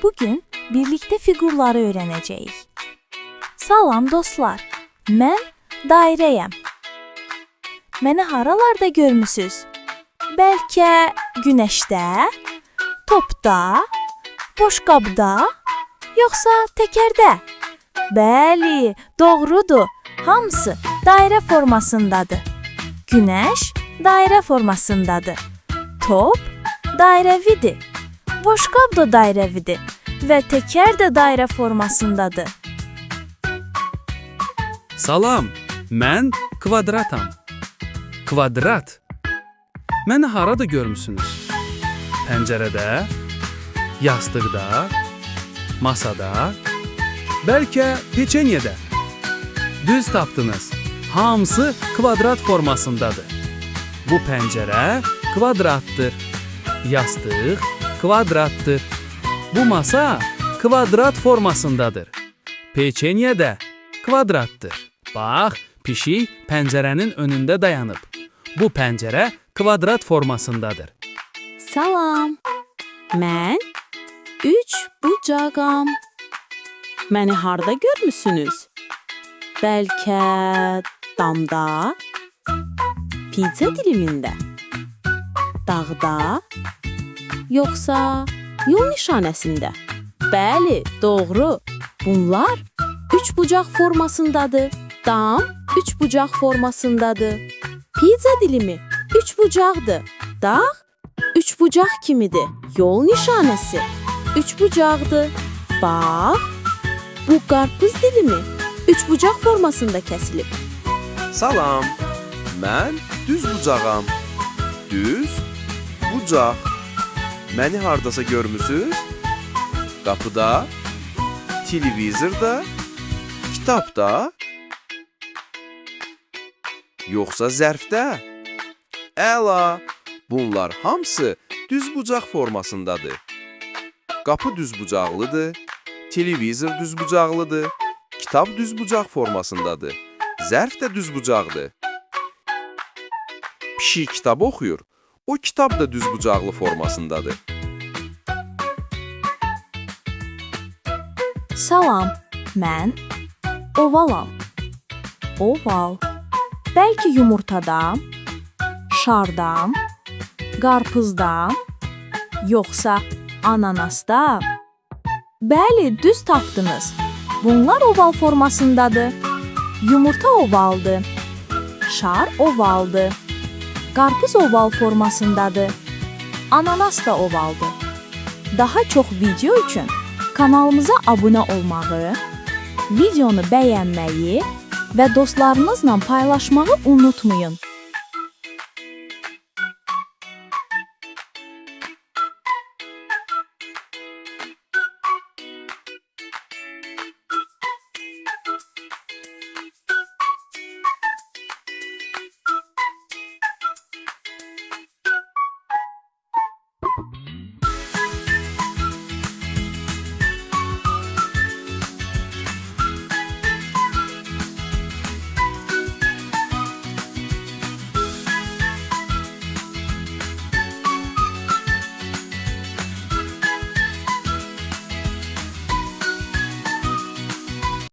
Bugün birlikte figurları öğrenəcəyik. Salam dostlar, mən dairəyəm. Məni haralarda görmüsüz? Bəlkə günəşdə, topda, boşqabda, yoxsa təkərdə? Bəli, doğrudur. Hamısı dairə formasındadır. Günəş dairə formasındadır. Top dairəvidir. Boşqab da dairəvidir və təkər də dairə formasındadır. Salam, mən kvadratam. Kvadrat. Məni harada görmüsünüz? Pəncərədə, yastıqda, masada, bəlkə peçenyədə. Düz tapdınız. Hamısı kvadrat formasındadır. Bu pəncərə kvadratdır. Yastıq kvadratdır. Bu masa kvadrat formasındadır. Peçenya də kvadratdır. Bax, pişik pəncərənin önündə dayanıb. Bu pəncərə kvadrat formasındadır. Salam, mən üç bucağam. Məni harda görmüsünüz? Bəlkə damda, pizza dilimində, dağda, yoxsa yol nişanəsində? Bəli, doğru. Bunlar üç bucaq formasındadır. Dam üç bucaq formasındadır. Pizza dilimi üç bucaqdır. Dağ üç bucaq kimidir. Yol nişanəsi üç bucaqdır. Bax, bu qarpız dilimi üç bucaq formasında kəsilib. Salam, mən düz bucağam. Düz bucaq. Məni hardasa görmüsüz? Qapıda, televizorda, kitabda, yoxsa zərfdə? Əla, bunlar hamısı düz bucaq formasındadır. Qapı düz bucaqlıdır, televizor düz bucaqlıdır, kitab düz bucaq formasındadır, zərf də düz bucaqdır. Pişik kitab oxuyur, o kitab da düz bucaqlı formasındadır. Salam, mən ovalam. Oval. Bəlkə yumurtadan, şardan, qarpızdan, yoxsa ananasdan? Bəli, düz tapdınız. Bunlar oval formasındadır. Yumurta ovaldır. Şar ovaldır. Qarpız oval formasındadır. Ananas da ovaldır. Daha çox video üçün kanalımıza abunə olmağı, videonu bəyənməyi və dostlarınızla paylaşmağı unutmayın.